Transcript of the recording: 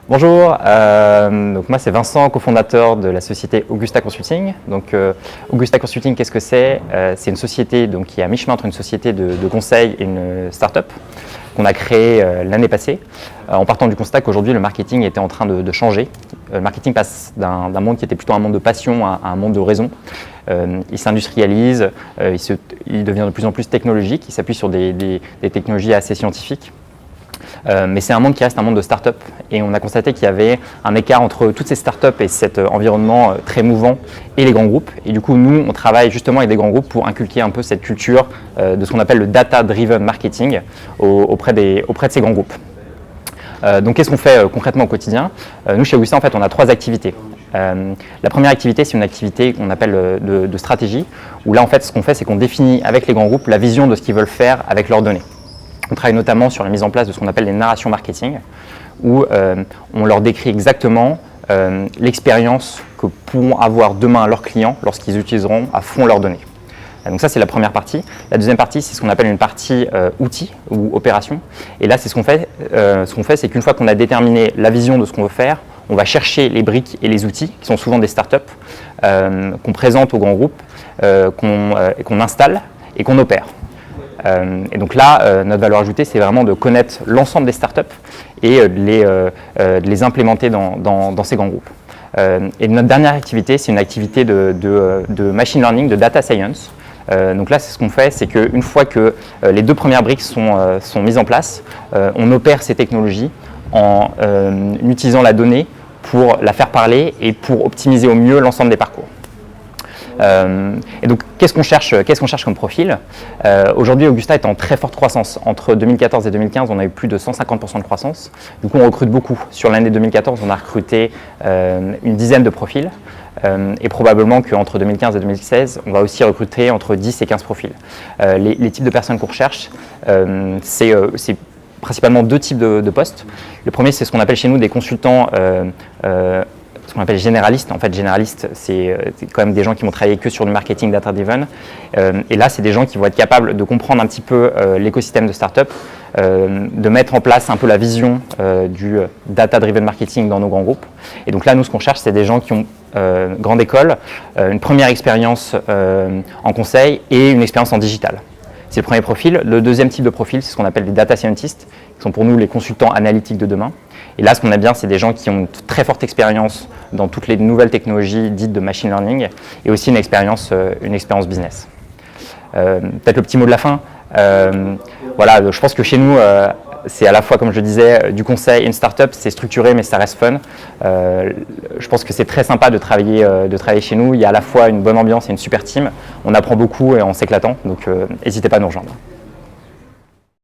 Bonjour, donc moi c'est Vincent, cofondateur de la société Augusta Consulting. Donc Augusta Consulting, qu'est-ce que c'est? C'est une société donc, qui est à mi-chemin entre une société de conseil et une start-up qu'on a créée l'année passée, en partant du constat qu'aujourd'hui le marketing était en train de changer. Le marketing passe d'un monde qui était plutôt un monde de passion à un monde de raison. Il s'industrialise, il devient de plus en plus technologique, il s'appuie sur des technologies assez scientifiques. Mais c'est un monde qui reste un monde de start-up et on a constaté qu'il y avait un écart entre toutes ces start-up et cet environnement très mouvant et les grands groupes. Et du coup, nous, on travaille justement avec des grands groupes pour inculquer un peu cette culture de ce qu'on appelle le data-driven marketing auprès de ces grands groupes. Donc, qu'est-ce qu'on fait concrètement au quotidien? Nous, chez Augusta, en fait, on a 3 activités. La première activité, c'est une activité qu'on appelle de stratégie, où là, en fait, ce qu'on fait, c'est qu'on définit avec les grands groupes la vision de ce qu'ils veulent faire avec leurs données. On travaille notamment sur la mise en place de ce qu'on appelle les narrations marketing, où on leur décrit exactement l'expérience que pourront avoir demain leurs clients lorsqu'ils utiliseront à fond leurs données. Donc ça, c'est la première partie. La deuxième partie, c'est ce qu'on appelle une partie outils ou opération. Et là, c'est ce qu'on fait. C'est qu'une fois qu'on a déterminé la vision de ce qu'on veut faire, on va chercher les briques et les outils, qui sont souvent des startups, qu'on présente aux grands groupes, qu'on installe et qu'on opère. Et donc là, notre valeur ajoutée, c'est vraiment de connaître l'ensemble des startups et de les implémenter dans ces grands groupes. Et notre dernière activité, c'est une activité de machine learning, de data science. Donc là, c'est ce qu'on fait, c'est qu'une fois que les 2 premières briques sont mises en place, on opère ces technologies en utilisant la donnée pour la faire parler et pour optimiser au mieux l'ensemble des parcours. Et donc, qu'est-ce qu'on cherche comme profil? Aujourd'hui, Augusta est en très forte croissance. Entre 2014 et 2015, on a eu plus de 150% de croissance. Du coup, on recrute beaucoup. Sur l'année 2014, on a recruté une dizaine de profils. Et probablement qu'entre 2015 et 2016, on va aussi recruter entre 10 et 15 profils. Les types de personnes qu'on recherche, c'est principalement 2 types de postes. Le premier, c'est ce qu'on appelle chez nous des consultants ce qu'on appelle généralistes. En fait, généralistes, c'est quand même des gens qui vont travailler que sur du marketing data-driven. Et là, c'est des gens qui vont être capables de comprendre un petit peu l'écosystème de start-up, de mettre en place un peu la vision du data-driven marketing dans nos grands groupes. Et donc là, nous, ce qu'on cherche, c'est des gens qui ont grande école, une première expérience en conseil et une expérience en digital. C'est le premier profil. Le deuxième type de profil, c'est ce qu'on appelle les data scientists, qui sont pour nous les consultants analytiques de demain. Et là, ce qu'on a bien, c'est des gens qui ont une très forte expérience dans toutes les nouvelles technologies dites de machine learning et aussi une expérience business. Peut-être le petit mot de la fin. Voilà, je pense que chez nous, c'est à la fois, comme je disais, du conseil et une start-up, c'est structuré, mais ça reste fun. Je pense que c'est très sympa de travailler chez nous. Il y a à la fois une bonne ambiance et une super team. On apprend beaucoup et en s'éclatant, donc n'hésitez pas à nous rejoindre.